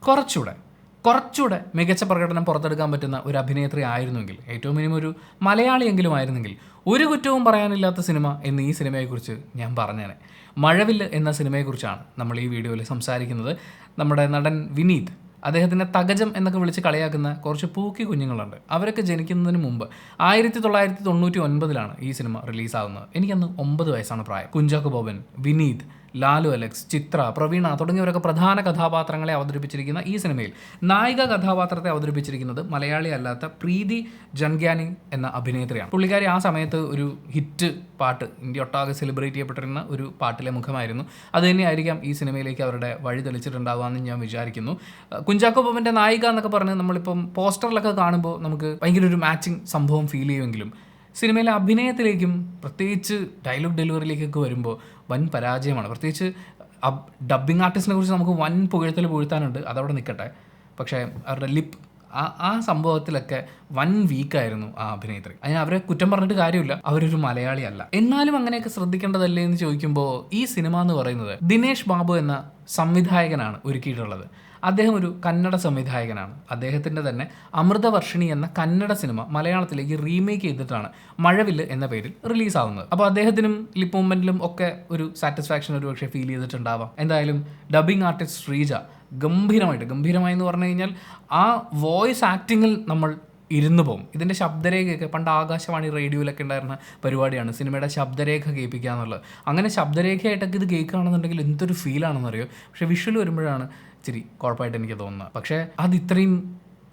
കുറച്ചുകൂടെ മികച്ച പ്രകടനം പുറത്തെടുക്കാൻ പറ്റുന്ന ഒരു അഭിനേത്രി ആയിരുന്നെങ്കിൽ, ഏറ്റവും മിനിമം ഒരു മലയാളിയെങ്കിലും ആയിരുന്നെങ്കിൽ, ഒരു കുറ്റവും പറയാനില്ലാത്ത സിനിമ എന്ന് ഈ സിനിമയെക്കുറിച്ച് ഞാൻ പറഞ്ഞേനെ. മഴവില്ല് എന്ന സിനിമയെക്കുറിച്ചാണ് നമ്മൾ ഈ വീഡിയോയിൽ സംസാരിക്കുന്നത്. നമ്മുടെ നടൻ വിനീത്, അദ്ദേഹത്തിൻ്റെ തകജം എന്നൊക്കെ വിളിച്ച് കളിയാക്കുന്ന കുറച്ച് പൂക്കി കുഞ്ഞുങ്ങളുണ്ട്. അവരൊക്കെ ജനിക്കുന്നതിന് മുമ്പ് 1999 ഈ സിനിമ റിലീസാകുന്നത്. എനിക്കന്ന് 9 വയസ്സാണ് പ്രായം. കുഞ്ചാക്കോ ബോബൻ, വിനീത്, ലാലു അലക്സ്, ചിത്ര, പ്രവീണ തുടങ്ങിയവരൊക്കെ പ്രധാന കഥാപാത്രങ്ങളെ അവതരിപ്പിച്ചിരിക്കുന്ന ഈ സിനിമയിൽ നായിക കഥാപാത്രത്തെ അവതരിപ്പിച്ചിരിക്കുന്നത് മലയാളി അല്ലാത്ത പ്രീതി ജൻഗ്യാനി എന്ന അഭിനേത്രിയാണ്. പുള്ളിക്കാരി ആ സമയത്ത് ഒരു ഹിറ്റ് പാട്ട്, ഇന്ത്യ ഒട്ടാകെ സെലിബ്രേറ്റ് ചെയ്യപ്പെട്ടിരുന്ന ഒരു പാട്ടിലെ മുഖമായിരുന്നു. അതുതന്നെയായിരിക്കാം ഈ സിനിമയിലേക്ക് അവരുടെ വഴി തെളിച്ചിട്ടുണ്ടാവുകയെന്ന് ഞാൻ വിചാരിക്കുന്നു. കുഞ്ചാക്കോ ബോബൻ്റെ നായിക എന്നൊക്കെ പറഞ്ഞ് നമ്മളിപ്പം പോസ്റ്ററിലൊക്കെ കാണുമ്പോൾ നമുക്ക് ഭയങ്കര ഒരു മാച്ചിങ് സംഭവം ഫീൽ ചെയ്യുമെങ്കിലും സിനിമയിലെ അഭിനയത്തിലേക്കും പ്രത്യേകിച്ച് ഡയലോഗ് ഡെലിവറിയിലേക്കൊക്കെ വരുമ്പോൾ വൻ പരാജയമാണ്. പ്രത്യേകിച്ച് ഡബ്ബിംഗ് ആർട്ടിസ്റ്റിനെ കുറിച്ച് നമുക്ക് വൻ പുകഴ്ത്താനുണ്ട്, അതവിടെ നിൽക്കട്ടെ. പക്ഷേ അവരുടെ ലിപ്പ് ആ സംഭവത്തിലൊക്കെ വൻ വീക്കായിരുന്നു ആ അഭിനേത്രി. അതിന് അവരെ കുറ്റം പറഞ്ഞിട്ട് കാര്യമില്ല, അവരൊരു മലയാളി അല്ല. എന്നാലും അങ്ങനെയൊക്കെ ശ്രദ്ധിക്കേണ്ടതല്ലേ എന്ന് ചോദിക്കുമ്പോൾ ഈ സിനിമ എന്ന് പറയുന്നത് ദിനേശ് ബാബു എന്ന സംവിധായകനാണ് ഒരുക്കിയിട്ടുള്ളത്. അദ്ദേഹം ഒരു കന്നഡ സംവിധായകനാണ്. അദ്ദേഹത്തിൻ്റെ തന്നെ അമൃതവർഷിണി എന്ന കന്നഡ സിനിമ മലയാളത്തിലേക്ക് റീമേക്ക് ചെയ്തിട്ടാണ് മഴവില്ല് എന്ന പേരിൽ റിലീസാവുന്നത്. അപ്പോൾ അദ്ദേഹത്തിനും ലിപ് മൂവ്മെൻറ്റിലും ഒക്കെ ഒരു സാറ്റിസ്ഫാക്ഷൻ ഒരു പക്ഷേ ഫീൽ ചെയ്തിട്ടുണ്ടാവാം. എന്തായാലും ഡബ്ബിംഗ് ആർട്ടിസ്റ്റ് ശ്രീജ ഗംഭീരമായി എന്ന് പറഞ്ഞു കഴിഞ്ഞാൽ ആ വോയിസ് ആക്ടിങ്ങിൽ നമ്മൾ ഇരുന്ന് പോകും. ഇതിൻ്റെ ശബ്ദരേഖയൊക്കെ പണ്ട് ആകാശവാണി റേഡിയോയിലൊക്കെ ഉണ്ടായിരുന്ന പരിപാടിയാണ് സിനിമയുടെ ശബ്ദരേഖ കേൾപ്പിക്കുക എന്നുള്ളത്. അങ്ങനെ ശബ്ദരേഖയായിട്ടൊക്കെ ഇത് കേൾക്കുകയാണെന്നുണ്ടെങ്കിൽ എന്തൊരു ഫീലാണെന്നറിയോ. പക്ഷേ വിഷ്വൽ വരുമ്പോഴാണ് ഇച്ചിരി കുഴപ്പമായിട്ട് എനിക്ക് തോന്നുന്നത്. പക്ഷേ അത് ഇത്രയും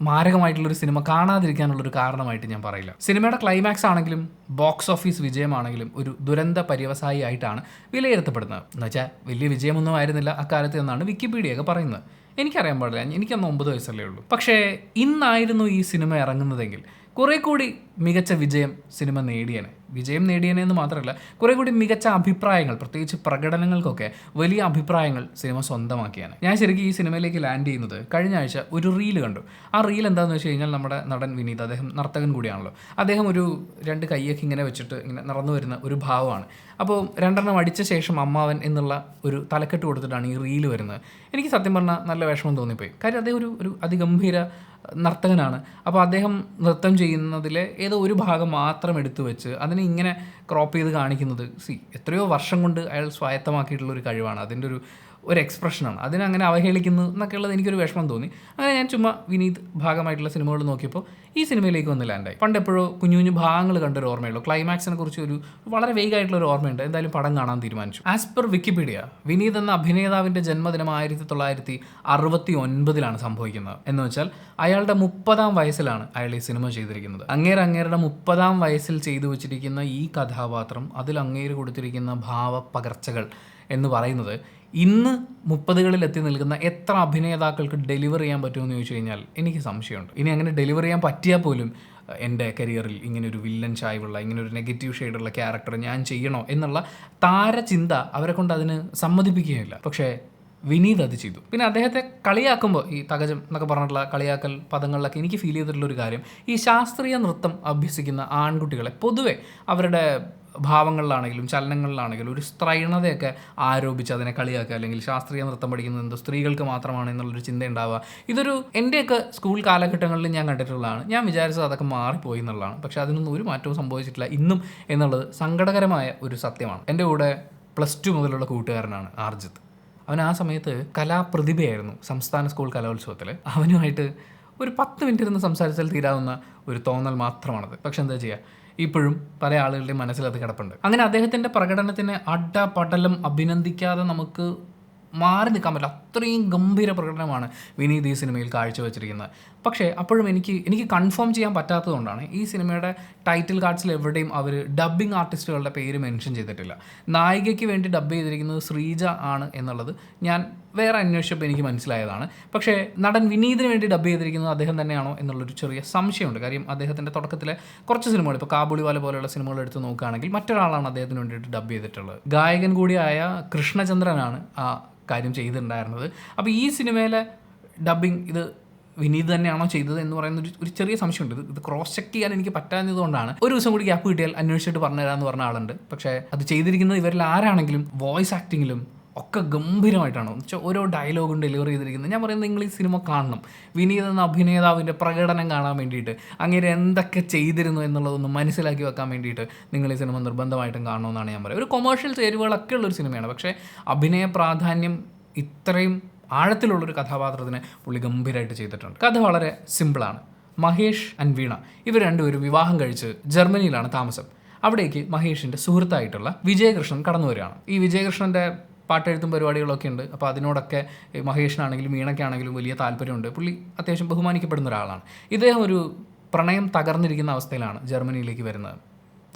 മാരകമായിട്ടുള്ളൊരു സിനിമ കാണാതിരിക്കാനുള്ളൊരു കാരണമായിട്ട് ഞാൻ പറയില്ല. സിനിമയുടെ ക്ലൈമാക്സ് ആണെങ്കിലും ബോക്സ് ഓഫീസ് വിജയമാണെങ്കിലും ഒരു ദുരന്ത പര്യവസായി ആയിട്ടാണ് വിലയിരുത്തപ്പെടുന്നത്. എന്നുവെച്ചാൽ വലിയ വിജയമൊന്നും ആയിരുന്നില്ല അക്കാലത്ത് എന്നാണ് വിക്കിപീഡിയൊക്കെ പറയുന്നത്. എനിക്കറിയാൻ പാടില്ല, എനിക്കന്ന് 9 വയസ്സല്ലേ ഉള്ളൂ. പക്ഷേ ഇന്നായിരുന്നു ഈ സിനിമ ഇറങ്ങുന്നതെങ്കിൽ കുറേ കൂടി മികച്ച വിജയം സിനിമ നേടിയേനെ എന്ന് മാത്രമല്ല, കുറേ കൂടി മികച്ച അഭിപ്രായങ്ങൾ, പ്രത്യേകിച്ച് പ്രകടനങ്ങൾക്കൊക്കെ വലിയ അഭിപ്രായങ്ങൾ സിനിമ സ്വന്തമാക്കിയാണ്. ഞാൻ ശരിക്കും ഈ സിനിമയിലേക്ക് ലാൻഡ് ചെയ്യുന്നത് കഴിഞ്ഞ ആഴ്ച ഒരു റീല് കണ്ടു. ആ റീൽ എന്താണെന്ന് വെച്ച് കഴിഞ്ഞാൽ നമ്മുടെ നടൻ വിനീത്, അദ്ദേഹം നർത്തകൻ കൂടിയാണല്ലോ, അദ്ദേഹം ഒരു 2 കൈയൊക്കെ ഇങ്ങനെ വെച്ചിട്ട് ഇങ്ങനെ നടന്നു വരുന്ന ഒരു ഭാവമാണ്. അപ്പോൾ 2 അടിച്ച ശേഷം അമ്മാവൻ എന്നുള്ള ഒരു തലക്കെട്ട് കൊടുത്തിട്ടാണ് ഈ റീല് വരുന്നത്. എനിക്ക് സത്യം പറഞ്ഞാൽ നല്ല വിഷമം തോന്നിപ്പോയി. കാര്യം അദ്ദേഹം ഒരു അതിഗംഭീര നർത്തകനാണ്. അപ്പോൾ അദ്ദേഹം നൃത്തം ചെയ്യുന്നതിലെ ഏതോ ഒരു ഭാഗം മാത്രം എടുത്തു വെച്ച് അതിനെ ഇങ്ങനെ ക്രോപ്പ് ചെയ്ത് കാണിക്കുന്നത് എത്രയോ വർഷം കൊണ്ട് അയാൾ സ്വായത്തമാക്കിയിട്ടുള്ള ഒരു കഴിവാണ്. അതിൻ്റെ ഒരു എക്സ്പ്രഷനാണ്. അതിനങ്ങനെ അവഹേളിക്കുന്നു എന്നൊക്കെ ഉള്ളത് എനിക്കൊരു വിഷമം തോന്നി. അങ്ങനെ ഞാൻ ചുമ്മാ വിനീത് ഭാഗമായിട്ടുള്ള സിനിമകൾ നോക്കിയപ്പോൾ ഈ സിനിമയിലേക്ക് വന്ന് ലാൻഡായി. പണ്ട് എപ്പോഴോ കുഞ്ഞു ഭാഗങ്ങൾ കണ്ടൊരു ഓർമ്മയുള്ളൂ. ക്ലൈമാക്സിനെ കുറിച്ച് ഒരു വളരെ വേഗമായിട്ടുള്ളൊരു ഓർമ്മയുണ്ട്. എന്തായാലും പടം കാണാൻ തീരുമാനിച്ചു. ആസ് പെർ വിക്കിപീഡിയ, വിനീത് എന്ന അഭിനേതാവിൻ്റെ ജന്മദിനം 1969 സംഭവിക്കുന്നത്. എന്ന് വെച്ചാൽ അയാളുടെ 30-ാം വയസ്സിലാണ് അയാൾ ഈ സിനിമ ചെയ്തിരിക്കുന്നത്. അങ്ങേരുടെ 30-ാം വയസ്സിൽ ചെയ്തു വെച്ചിരിക്കുന്ന ഈ കഥാപാത്രം, അതിൽ അങ്ങേര് കൊടുത്തിരിക്കുന്ന ഭാവപ്പകർച്ചകൾ എന്ന് പറയുന്നത് ഇന്ന് 30കളിൽ എത്തി നിൽക്കുന്ന എത്ര അഭിനേതാക്കൾക്ക് ഡെലിവർ ചെയ്യാൻ പറ്റുമെന്ന് ചോദിച്ചു കഴിഞ്ഞാൽ എനിക്ക് സംശയമുണ്ട്. ഇനി അങ്ങനെ ഡെലിവർ ചെയ്യാൻ പറ്റിയാൽ പോലും എൻ്റെ കരിയറിൽ ഇങ്ങനെ ഒരു വില്ലൻ ചായ്വുള്ള, ഇങ്ങനെ ഒരു നെഗറ്റീവ് ഷെയ്ഡുള്ള ക്യാരക്ടർ ഞാൻ ചെയ്യണോ എന്നുള്ള താരചിന്ത അവരെ കൊണ്ട് അതിന് സമ്മതിപ്പിക്കുകയില്ല. പക്ഷേ വിനീത് അത് ചെയ്തു. പിന്നെ അദ്ദേഹത്തെ കളിയാക്കുമ്പോൾ ഈ തകജം എന്നൊക്കെ പറഞ്ഞിട്ടുള്ള കളിയാക്കൽ പദങ്ങളിലൊക്കെ എനിക്ക് ഫീൽ ചെയ്തിട്ടുള്ളൊരു കാര്യം, ഈ ശാസ്ത്രീയ നൃത്തം അഭ്യസിക്കുന്ന ആൺകുട്ടികളെ പൊതുവെ അവരുടെ ഭാവങ്ങളിലാണെങ്കിലും ചലനങ്ങളിലാണെങ്കിലും ഒരു സ്ത്രൈണതയൊക്കെ ആരോപിച്ച് അതിനെ കളിയാക്കുക, അല്ലെങ്കിൽ ശാസ്ത്രീയ നൃത്തം പഠിക്കുന്നത് എന്തോ സ്ത്രീകൾക്ക് മാത്രമാണ് എന്നുള്ളൊരു ചിന്ത ഉണ്ടാവുക. ഇതൊരു എൻ്റെയൊക്കെ സ്കൂൾ കാലഘട്ടങ്ങളിൽ ഞാൻ കണ്ടിട്ടുള്ളതാണ്. ഞാൻ വിചാരിച്ചത് അതൊക്കെ മാറിപ്പോയി എന്നുള്ളതാണ്. പക്ഷേ അതിനൊന്നും ഒരു മാറ്റവും സംഭവിച്ചിട്ടില്ല ഇന്നും എന്നുള്ളത് സങ്കടകരമായ ഒരു സത്യമാണ്. എൻ്റെ കൂടെ +2 മുതലുള്ള കൂട്ടുകാരനാണ് ആർജിത്ത്. അവൻ ആ സമയത്ത് കലാപ്രതിഭയായിരുന്നു സംസ്ഥാന സ്കൂൾ കലോത്സവത്തിൽ. അവനുമായിട്ട് ഒരു 10 മിനിറ്റ് ഇരുന്ന് സംസാരിച്ചാൽ തീരാവുന്ന ഒരു തോന്നൽ മാത്രമാണത്. പക്ഷെ എന്താ ചെയ്യുക, ഇപ്പോഴും പല ആളുകളുടെയും മനസ്സിലത് കിടപ്പുണ്ട്. അങ്ങനെ അദ്ദേഹത്തിൻ്റെ പ്രകടനത്തിനെ അഡപടലം അഭിനന്ദിക്കാതെ നമുക്ക് മാറി നിൽക്കാൻ പറ്റില്ല. അത്രയും ഗംഭീര പ്രകടനമാണ് വിനീത് ഈ സിനിമയിൽ കാഴ്ചവെച്ചിരിക്കുന്നത്. പക്ഷേ അപ്പോഴും എനിക്ക് കൺഫേം ചെയ്യാൻ പറ്റാത്തതുകൊണ്ടാണ് ഈ സിനിമയുടെ ടൈറ്റിൽ കാർഡ്സിൽ എവിടെയും അവർ ഡബ്ബിംഗ് ആർട്ടിസ്റ്റുകളുടെ പേര് മെൻഷൻ ചെയ്തിട്ടില്ല. നായികയ്ക്ക് വേണ്ടി ഡബ്ബ് ചെയ്തിരിക്കുന്നത് ശ്രീജ ആണ് എന്നുള്ളത് ഞാൻ വേറെ അന്വേഷിച്ചപ്പോൾ എനിക്ക് മനസ്സിലായതാണ്. പക്ഷേ നടൻ വിനീതിന് വേണ്ടി ഡബ്ബ് ചെയ്തിരിക്കുന്നത് അദ്ദേഹം തന്നെയാണോ എന്നുള്ളൊരു ചെറിയ സംശയമുണ്ട്. കാര്യം അദ്ദേഹത്തിൻ്റെ തുടക്കത്തിലെ കുറച്ച് സിനിമകൾ, ഇപ്പോൾ കാബൂളിവാല പോലെയുള്ള സിനിമകൾ എടുത്ത് നോക്കുകയാണെങ്കിൽ മറ്റൊരാളാണ് അദ്ദേഹത്തിന് വേണ്ടിയിട്ട് ഡബ്ബ് ചെയ്തിട്ടുള്ളത്. ഗായകൻ കൂടിയായ കൃഷ്ണചന്ദ്രനാണ് ആ കാര്യം ചെയ്തിട്ടുണ്ടായിരുന്നത്. അപ്പോൾ ഈ സിനിമയിലെ ഡബ്ബിങ് ഇത് വിനീത് തന്നെയാണോ ചെയ്തത് എന്ന് പറയുന്ന ഒരു ചെറിയ സംശയമുണ്ട്. ഇത് ക്രോസ് ചെക്ക് ചെയ്യാൻ എനിക്ക് പറ്റാഞ്ഞതുകൊണ്ടാണ് ഒരു ദിവസം കൂടി ഗ്യാപ്പ് കിട്ടിയാൽ അന്വേഷിച്ചിട്ട് പറഞ്ഞുതരാമെന്ന് പറഞ്ഞ ആളുണ്ട്. പക്ഷേ അത് ചെയ്തിരിക്കുന്നത് ഇവരിൽ ആരാണെങ്കിലും വോയിസ് ആക്ടിങ്ങിലും ഒക്കെ ഗംഭീരമായിട്ടാണ് വെച്ചാൽ ഓരോ ഡയലോഗും ഡെലിവറി ചെയ്തിരിക്കുന്നത്. ഞാൻ പറയുന്നത് നിങ്ങൾ ഈ സിനിമ കാണണം. വിനീത് എന്ന അഭിനേതാവിൻ്റെ പ്രകടനം കാണാൻ വേണ്ടിയിട്ട്, അങ്ങനെ എന്തൊക്കെ ചെയ്തിരുന്നു എന്നുള്ളതൊന്ന് മനസ്സിലാക്കി വെക്കാൻ വേണ്ടിയിട്ട് നിങ്ങൾ ഈ സിനിമ നിർബന്ധമായിട്ടും കാണണമെന്നാണ് ഞാൻ പറയുന്നത്. ഒരു കൊമേഴ്ഷ്യൽ ചേരുവകളൊക്കെ ഉള്ളൊരു സിനിമയാണ്, പക്ഷേ അഭിനയ പ്രാധാന്യം ഇത്രയും ആഴത്തിലുള്ളൊരു കഥാപാത്രത്തിനെ പുള്ളി ഗംഭീരമായിട്ട് ചെയ്തിട്ടുണ്ട്. കഥ വളരെ സിമ്പിളാണ്. മഹേഷ് ആൻഡ് വീണ ഇവർ രണ്ടുപേരും വിവാഹം കഴിച്ച് ജർമ്മനിയിലാണ് താമസം. അവിടേക്ക് മഹേഷിൻ്റെ സുഹൃത്തായിട്ടുള്ള വിജയകൃഷ്ണൻ കടന്നു വരികയാണ്. ഈ വിജയകൃഷ്ണൻ്റെ പാട്ടെഴുത്തും പരിപാടികളൊക്കെ ഉണ്ട്. അപ്പോൾ അതിനോടൊക്കെ മഹേഷിനാണെങ്കിലും വീണയ്ക്കാണെങ്കിലും വലിയ താല്പര്യമുണ്ട്. പുള്ളി അത്യാവശ്യം ബഹുമാനിക്കപ്പെടുന്ന ഒരാളാണ്. ഇദ്ദേഹം ഒരു പ്രണയം തകർന്നിരിക്കുന്ന അവസ്ഥയിലാണ് ജർമ്മനിയിലേക്ക് വരുന്നത്.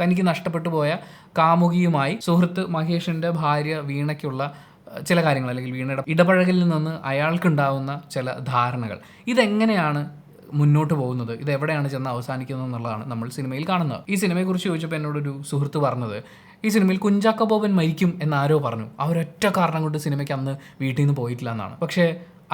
തനിക്ക് നഷ്ടപ്പെട്ടു പോയ കാമുകിയുമായി സുഹൃത്ത് മഹേഷിൻ്റെ ഭാര്യ വീണയ്ക്കുള്ള ചില കാര്യങ്ങൾ, അല്ലെങ്കിൽ വീണയുടെ ഇടപഴകലിൽ നിന്ന് അയാൾക്കുണ്ടാവുന്ന ചില ധാരണകൾ, ഇതെങ്ങനെയാണ് മുന്നോട്ട് പോകുന്നത്, ഇത് എവിടെയാണ് ചെന്ന് അവസാനിക്കുന്നത് എന്നുള്ളതാണ് നമ്മൾ സിനിമയിൽ കാണുന്നത്. ഈ സിനിമയെക്കുറിച്ച് ചോദിച്ചപ്പോൾ എന്നോടൊരു സുഹൃത്ത് പറഞ്ഞത്, ഈ സിനിമയിൽ കുഞ്ചാക്കോ ബോബൻ മരിക്കും എന്നാരോ പറഞ്ഞു, അവരൊറ്റ കാരണം കൊണ്ട് സിനിമയ്ക്ക് അന്ന് വീട്ടിൽ നിന്ന് പോയിട്ടില്ല എന്നാണ്. പക്ഷേ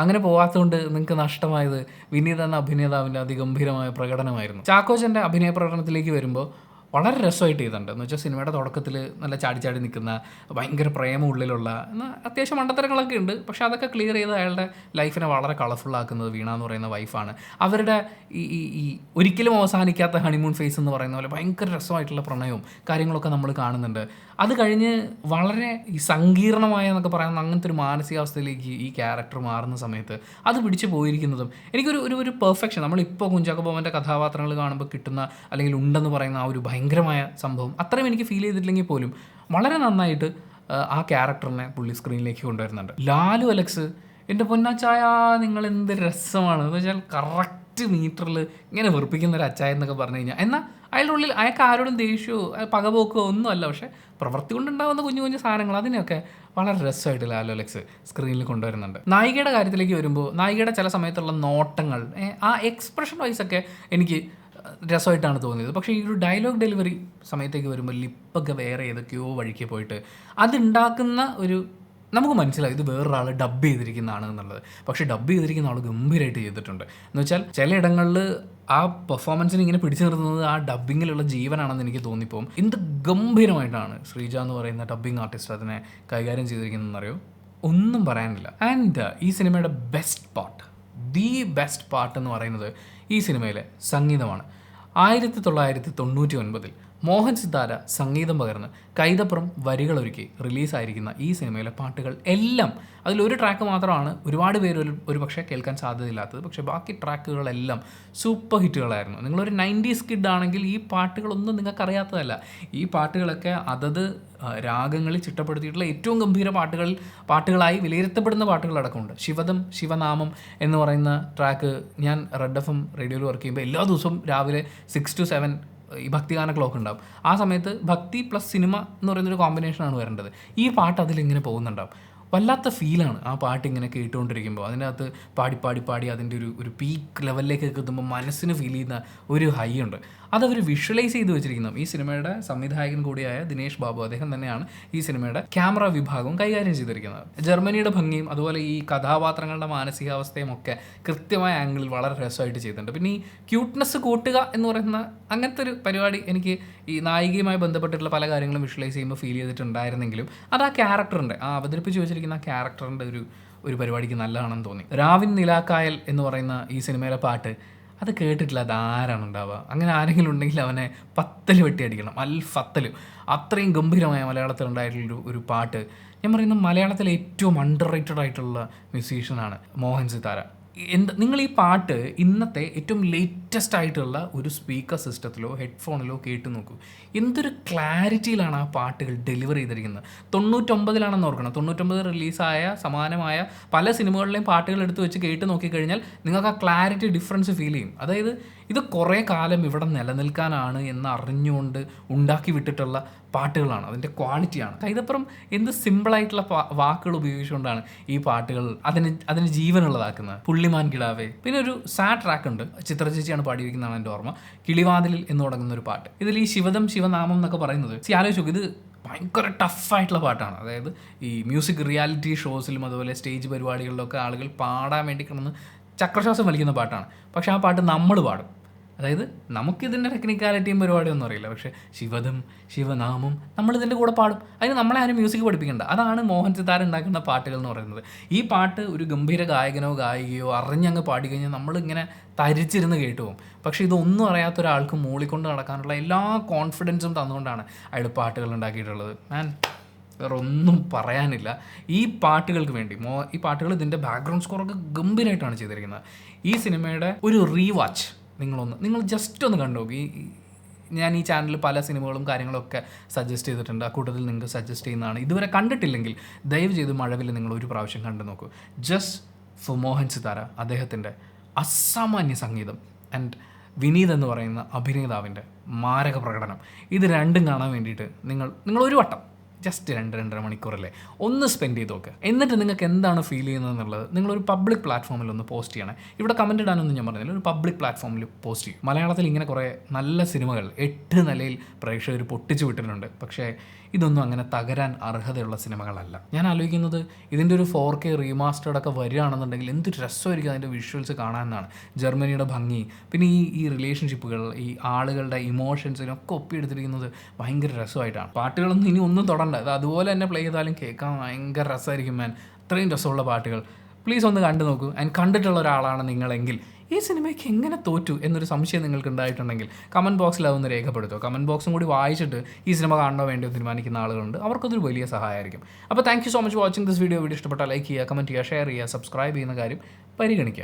അങ്ങനെ പോകാത്തതുകൊണ്ട് നിങ്ങൾക്ക് നഷ്ടമായത് വിനീത് എന്ന അഭിനേതാവിൻ്റെ അതിഗംഭീരമായ പ്രകടനമായിരുന്നു. ചാക്കോച്ചൻ്റെ അഭിനയ പ്രകടനത്തിലേക്ക് വരുമ്പോൾ വളരെ രസമായിട്ട് ചെയ്തിട്ടുണ്ട്. എന്ന് വെച്ചാൽ സിനിമയുടെ തുടക്കത്തിൽ നല്ല ചാടി നിൽക്കുന്ന, ഭയങ്കര പ്രേമം ഉള്ളിലുള്ള, എന്നാൽ അത്യാവശ്യം മണ്ടത്തരങ്ങളൊക്കെ ഉണ്ട്, പക്ഷേ അതൊക്കെ ക്ലിയർ ചെയ്ത് അയാളുടെ ലൈഫിനെ വളരെ കളർഫുള്ളാക്കുന്നത് വീണ എന്ന് പറയുന്ന വൈഫാണ്. അവരുടെ ഈ ഒരിക്കലും അവസാനിക്കാത്ത ഹണിമൂൺ ഫേസ് എന്ന് പറയുന്ന പോലെ ഭയങ്കര രസമായിട്ടുള്ള പ്രണയവും കാര്യങ്ങളൊക്കെ നമ്മൾ കാണുന്നുണ്ട്. അത് കഴിഞ്ഞ് വളരെ ഈ സങ്കീർണമായ എന്നൊക്കെ പറയുന്ന അങ്ങനത്തെ ഒരു മാനസികാവസ്ഥയിലേക്ക് ഈ ക്യാരക്ടർ മാറുന്ന സമയത്ത് അത് പിടിച്ചു പോയിരിക്കുന്നതും എനിക്കൊരു പെർഫെക്ഷൻ, നമ്മളിപ്പോൾ കുഞ്ചാക്കോ ബോബൻ്റെ കഥാപാത്രങ്ങൾ കാണുമ്പോൾ കിട്ടുന്ന, അല്ലെങ്കിൽ ഉണ്ടെന്ന് പറയുന്ന ആ ഒരു ഭയങ്കരമായ സംഭവം അത്രയും എനിക്ക് ഫീൽ ചെയ്തിട്ടില്ലെങ്കിൽ പോലും വളരെ നന്നായിട്ട് ആ ക്യാരക്ടറിനെ പുള്ളി സ്ക്രീനിലേക്ക് കൊണ്ടുവരുന്നുണ്ട്. ലാലു അലക്സ്, എൻ്റെ പൊന്നാച്ചായ നിങ്ങൾ എന്ത് രസമാണ് എന്ന് വെച്ചാൽ കറക്റ്റ് മീറ്ററിൽ ഇങ്ങനെ വെറുപ്പിക്കുന്ന ഒരു അച്ചായ എന്നൊക്കെ പറഞ്ഞു കഴിഞ്ഞാൽ, എന്നാൽ അയാളുടെ ഉള്ളിൽ അയാൾക്ക് ആരോടും ദേഷ്യമോ പകപോക്കോ ഒന്നുമല്ല, പക്ഷേ പ്രവൃത്തി കൊണ്ടുണ്ടാകുന്ന കുഞ്ഞു കുഞ്ഞു സാധനങ്ങൾ അതിനെയൊക്കെ വളരെ രസമായിട്ട് ലാലു അലക്സ് സ്ക്രീനിൽ കൊണ്ടുവരുന്നുണ്ട്. നായികയുടെ കാര്യത്തിലേക്ക് വരുമ്പോൾ നായികയുടെ ചില സമയത്തുള്ള നോട്ടങ്ങൾ, ആ എക്സ്പ്രഷൻ വൈസൊക്കെ എനിക്ക് രസമായിട്ടാണ് തോന്നിയത്. പക്ഷേ ഈ ഒരു ഡയലോഗ് ഡെലിവറി സമയത്തേക്ക് വരുമ്പോൾ ലിപ്പൊക്കെ വേറെ ഏതൊക്കെയോ വഴിക്ക് പോയിട്ട് അതുണ്ടാക്കുന്ന ഒരു, നമുക്ക് മനസ്സിലായി ഇത് വേറൊരാൾ ഡബ് ചെയ്തിരിക്കുന്നതാണ് എന്നുള്ളത്. പക്ഷേ ഡബ് ചെയ്തിരിക്കുന്ന ആൾ ഗംഭീരമായിട്ട് ചെയ്തിട്ടുണ്ട്. എന്ന് വെച്ചാൽ ചിലയിടങ്ങളിൽ ആ പെർഫോമൻസിന് ഇങ്ങനെ പിടിച്ചു നിർത്തുന്നത് ആ ഡബ്ബിങ്ങിലുള്ള ജീവനാണെന്ന് എനിക്ക് തോന്നിപ്പോവും. എന്ത് ഗംഭീരമായിട്ടാണ് ശ്രീജ എന്ന് പറയുന്ന ഡബ്ബിങ് ആർട്ടിസ്റ്റ് അതിനെ കൈകാര്യം ചെയ്തിരിക്കുന്നതെന്നറിയോ, ഒന്നും പറയാനില്ല. ആൻഡ് ഈ സിനിമയുടെ ബെസ്റ്റ് പാർട്ട് എന്ന് പറയുന്നത് ഈ സിനിമയിലെ സംഗീതമാണ്. 1999 മോഹൻ സിത്താര സംഗീതം പകർന്ന് കൈതപ്പുറം വരികളൊരുക്കി റിലീസായിരിക്കുന്ന ഈ സിനിമയിലെ പാട്ടുകൾ എല്ലാം, അതിലൊരു ട്രാക്ക് മാത്രമാണ് ഒരുപാട് പേര് ഒരു പക്ഷേ കേൾക്കാൻ സാധ്യതയില്ലാത്തത്, പക്ഷേ ബാക്കി ട്രാക്കുകളെല്ലാം സൂപ്പർ ഹിറ്റുകളായിരുന്നു. നിങ്ങളൊരു 90s കിഡ് ആണെങ്കിൽ ഈ പാട്ടുകളൊന്നും നിങ്ങൾക്കറിയാത്തതല്ല. ഈ പാട്ടുകളൊക്കെ അതത് രാഗങ്ങളിൽ ചിട്ടപ്പെടുത്തിയിട്ടുള്ള ഏറ്റവും ഗംഭീര പാട്ടുകളായി വിലയിരുത്തപ്പെടുന്ന പാട്ടുകളടക്കമുണ്ട്. ശിവനാമം എന്ന് പറയുന്ന ട്രാക്ക് ഞാൻ റെഡ് FM റേഡിയോയിൽ വർക്ക് ചെയ്യുമ്പോൾ എല്ലാ ദിവസവും രാവിലെ 6 to 7 ഈ ഭക്തിഗാന ക്ലോക്ക് ഉണ്ടാവും. ആ സമയത്ത് ഭക്തി പ്ലസ് സിനിമ എന്ന് പറയുന്നൊരു കോമ്പിനേഷനാണ് വരേണ്ടത്. ഈ പാട്ട് അതിലിങ്ങനെ പോകുന്നുണ്ടാവും. വല്ലാത്ത ഫീലാണ് ആ പാട്ട് ഇങ്ങനെ കേട്ടുകൊണ്ടിരിക്കുമ്പോൾ. അതിനകത്ത് പാടി അതിൻ്റെ ഒരു പീക്ക് ലെവലിലേക്ക് എത്തുമ്പോൾ മനസ്സിന് ഫീൽ ചെയ്യുന്ന ഒരു ഹൈ ഉണ്ട്. അതവർ വിഷ്വലൈസ് ചെയ്ത് വെച്ചിരിക്കുന്നു. ഈ സിനിമയുടെ സംവിധായകൻ കൂടിയായ ദിനേശ് ബാബു, അദ്ദേഹം തന്നെയാണ് ഈ സിനിമയുടെ ക്യാമറ വിഭാഗവും കൈകാര്യം ചെയ്തിരിക്കുന്നത്. ജർമ്മനിയുടെ ഭംഗിയും അതുപോലെ ഈ കഥാപാത്രങ്ങളുടെ മാനസികാവസ്ഥയും ഒക്കെ കൃത്യമായ ആംഗിളിൽ വളരെ രസമായിട്ട് ചെയ്തിട്ടുണ്ട്. പിന്നെ ഈ ക്യൂട്ട്നെസ് കൂട്ടുക എന്ന് പറയുന്ന അങ്ങനത്തെ ഒരു പരിപാടി എനിക്ക് ഈ നായികയുമായി ബന്ധപ്പെട്ടിട്ടുള്ള പല കാര്യങ്ങളും വിഷ്വലൈസ് ചെയ്യുമ്പോൾ ഫീൽ ചെയ്തിട്ടുണ്ടായിരുന്നെങ്കിലും അത് ആ ക്യാരക്ടറിൻ്റെ, ആ അവതരിപ്പിച്ച് വെച്ചിരിക്കുന്ന ആ ക്യാരക്ടറിൻ്റെ ഒരു പരിപാടിക്ക് നല്ലതാണെന്ന് തോന്നി. രാവിൻ നിലാക്കായൽ എന്ന് പറയുന്ന ഈ സിനിമയിലെ പാട്ട് അത് കേട്ടിട്ടില്ല, അതാരാണ് ഉണ്ടാവുക? അങ്ങനെ ആരെങ്കിലും ഉണ്ടെങ്കിൽ അവനെ 10 വെട്ടി അടിക്കണം, അൽഫത്തല്. അത്രയും ഗംഭീരമായ മലയാളത്തിൽ ഉണ്ടായിട്ടുള്ളൊരു ഒരു പാട്ട്. ഞാൻ പറയുന്നത് മലയാളത്തിലെ ഏറ്റവും അണ്ടർ റേറ്റഡ് ആയിട്ടുള്ള മ്യൂസീഷ്യനാണ് മോഹൻ സിത്താര. നിങ്ങൾ ഈ പാട്ട് ഇന്നത്തെ ഏറ്റവും ലേറ്റസ്റ്റ് ആയിട്ടുള്ള ഒരു സ്പീക്കർ സിസ്റ്റത്തിലോ ഹെഡ്ഫോണിലോ കേട്ട് നോക്കൂ. എന്തൊരു ക്ലാരിറ്റിയിലാണ് ആ പാട്ടുകൾ ഡെലിവർ ചെയ്തിരിക്കുന്നത്. 99 ഓർക്കണം. 99 റിലീസായ സമാനമായ പല സിനിമകളിലെയും പാട്ടുകൾ എടുത്ത് വെച്ച് കേട്ട് നോക്കിക്കഴിഞ്ഞാൽ നിങ്ങൾക്ക് ആ ക്ലാരിറ്റി ഡിഫറൻസ് ഫീൽ ചെയ്യും. അതായത് ഇത് കുറേ കാലം ഇവിടെ നിലനിൽക്കാനാണ് എന്ന് അറിഞ്ഞുകൊണ്ട് ഉണ്ടാക്കി വിട്ടിട്ടുള്ള പാട്ടുകളാണ്, അതിൻ്റെ ക്വാളിറ്റിയാണ്. കൈതപ്പുറം എന്ത് സിമ്പിളായിട്ടുള്ള വാക്കുകൾ ഉപയോഗിച്ചുകൊണ്ടാണ് ഈ പാട്ടുകൾ അതിന് ജീവനുള്ളതാക്കുന്നത്. പുള്ളിമാൻ കിടാവേ. പിന്നെ ഒരു സാഡ് ട്രാക്ക് ഉണ്ട്, ചിത്ര ചേച്ചിയാണ് പാടിയിരിക്കുന്നതാണ് എൻ്റെ ഓർമ്മ. കിളിവാതിലിൽ എന്ന് തുടങ്ങുന്ന ഒരു പാട്ട്. ഇതിൽ ഈ ശിവനാമം എന്നൊക്കെ പറയുന്നത് ആലോചിച്ച് നോക്കും, ഇത് ഭയങ്കര ടഫായിട്ടുള്ള പാട്ടാണ്. അതായത് ഈ മ്യൂസിക് റിയാലിറ്റി ഷോസിലും അതുപോലെ സ്റ്റേജ് പരിപാടികളിലൊക്കെ ആളുകൾ പാടാൻ വേണ്ടി കിടന്ന് ചക്രശ്വാസം വലിക്കുന്ന പാട്ടാണ്. പക്ഷേ ആ പാട്ട് നമ്മൾ പാടും. അതായത് നമുക്കിതിൻ്റെ ടെക്നിക്കാലിറ്റിയും പരിപാടിയൊന്നും അറിയില്ല, പക്ഷേ ശിവദം ശിവനാമം നമ്മളിതിൻ്റെ കൂടെ പാടും. അതിന് നമ്മളെ ആരും മ്യൂസിക് പഠിപ്പിക്കേണ്ട. അതാണ് മോഹൻ സിതാര ഉണ്ടാക്കുന്ന പാട്ടുകൾ എന്ന് പറയുന്നത്. ഈ പാട്ട് ഒരു ഗംഭീര ഗായകനോ ഗായികയോ അറിഞ്ഞങ്ങ് പാടി കഴിഞ്ഞാൽ നമ്മളിങ്ങനെ തരിച്ചിരുന്ന് കേട്ടു പോകും. പക്ഷേ ഇതൊന്നും അറിയാത്ത ഒരാൾക്ക് മൂളിക്കൊണ്ട് നടക്കാനുള്ള എല്ലാ കോൺഫിഡൻസും തന്നുകൊണ്ടാണ് അയാൾ പാട്ടുകൾ ഉണ്ടാക്കിയിട്ടുള്ളത്. വേറെ ഒന്നും പറയാനില്ല. ഈ പാട്ടുകൾക്ക് വേണ്ടി ഈ പാട്ടുകൾ ഇതിൻ്റെ ബാക്ക്ഗ്രൗണ്ട് സ്കോറൊക്കെ ഗംഭീരമായിട്ടാണ് ചെയ്തിരിക്കുന്നത്. ഈ സിനിമയുടെ ഒരു റീവാച്ച് നിങ്ങൾ ജസ്റ്റ് ഒന്ന് കണ്ടു നോക്കി. ഞാൻ ഈ ചാനലിൽ പല സിനിമകളും കാര്യങ്ങളൊക്കെ സജസ്റ്റ് ചെയ്തിട്ടുണ്ട്. ആ കൂട്ടത്തിൽ നിങ്ങൾക്ക് സജസ്റ്റ് ചെയ്യുന്നതാണ്. ഇതുവരെ കണ്ടിട്ടില്ലെങ്കിൽ ദയവ് ചെയ്ത് മഴവിൽ നിങ്ങൾ ഒരു പ്രാവശ്യം കണ്ടു നോക്കൂ. ജസ്റ്റ് ഫോർ മോഹൻ സിതാര, അദ്ദേഹത്തിൻ്റെ അസാമാന്യ സംഗീതം ആൻഡ് വിനീത് എന്ന് പറയുന്ന അഭിനേതാവിൻ്റെ മാരക പ്രകടനം, ഇത് രണ്ടും കാണാൻ വേണ്ടിയിട്ട് നിങ്ങൾ ഒരു വട്ടം ജസ്റ്റ് 2-2.5 മണിക്കൂറല്ലേ ഒന്ന് സ്പെൻഡ് ചെയ്ത് നോക്കുക. എന്നിട്ട് നിങ്ങൾക്ക് എന്താണ് ഫീൽ ചെയ്യുന്നത് എന്നുള്ളത് നിങ്ങളൊരു പബ്ലിക് പ്ലാറ്റ്ഫോമിൽ ഒന്ന് പോസ്റ്റ് ചെയ്യണേ. ഇവിടെ കമൻറ്റ് ഇടാനൊന്നും ഞാൻ പറഞ്ഞില്ല, ഒരു പബ്ലിക് പ്ലാറ്റ്ഫോമിൽ പോസ്റ്റ് ചെയ്യും. മലയാളത്തിൽ ഇങ്ങനെ കുറേ നല്ല സിനിമകൾ 8 നിലയിൽ പ്രേക്ഷകർ പൊട്ടിച്ചു വിട്ടിട്ടുണ്ട്. പക്ഷേ ഇതൊന്നും അങ്ങനെ തകരാൻ അർഹതയുള്ള സിനിമകളല്ല. ഞാൻ ആലോചിക്കുന്നത് ഇതിൻ്റെ ഒരു 4K റീമാസ്റ്റേർഡ് ഒക്കെ വരികയാണെന്നുണ്ടെങ്കിൽ എന്ത് രസമായിരിക്കും അതിൻ്റെ വിഷ്വൽസ് കാണാമെന്നാണ്. ജർമ്മനിയുടെ ഭംഗി, പിന്നെ ഈ റിലേഷൻഷിപ്പുകൾ, ഈ ആളുകളുടെ ഇമോഷൻസിനൊക്കെ ഒപ്പിയെടുത്തിരിക്കുന്നത് ഭയങ്കര രസമായിട്ടാണ്. പാട്ടുകളൊന്നും ഇനി ഒന്നും തൊടണ്ട, അത് അതുപോലെ തന്നെ പ്ലേ ചെയ്താലും കേൾക്കാൻ ഭയങ്കര രസമായിരിക്കും. അത്രയും രസമുള്ള പാട്ടുകൾ. പ്ലീസ് ഒന്ന് കണ്ടു നോക്കൂ. ആൻഡ് കണ്ടിട്ടുള്ള ഒരാളാണ് നിങ്ങളെങ്കിൽ ഈ സിനിമയ്ക്ക് എങ്ങനെ തോറ്റു എന്നൊരു സംശയം നിങ്ങൾക്ക് ഉണ്ടായിട്ടുണ്ടെങ്കിൽ കമൻറ്റ് ബോക്സിൽ അതൊന്ന് രേഖപ്പെടുത്തുക. കമൻറ്റ് ബോക്സും കൂടി വായിച്ചിട്ട് ഈ സിനിമ കാണണോ വേണ്ടിയോ തീരുമാനിക്കുന്ന ആളുകളുണ്ട്, അവർക്കതൊരു വലിയ സഹായമായിരിക്കും. അപ്പോൾ thank you so much watching this video. Video ഇഷ്ടപ്പെട്ടാൽ ലൈക്ക് ചെയ്യുക, കമൻറ്റ് ചെയ്യുക, ഷെയർ ചെയ്യുക, സബ്സ്ക്രൈബ് ചെയ്യുന്ന കാര്യം പരിഗണിക്കുക.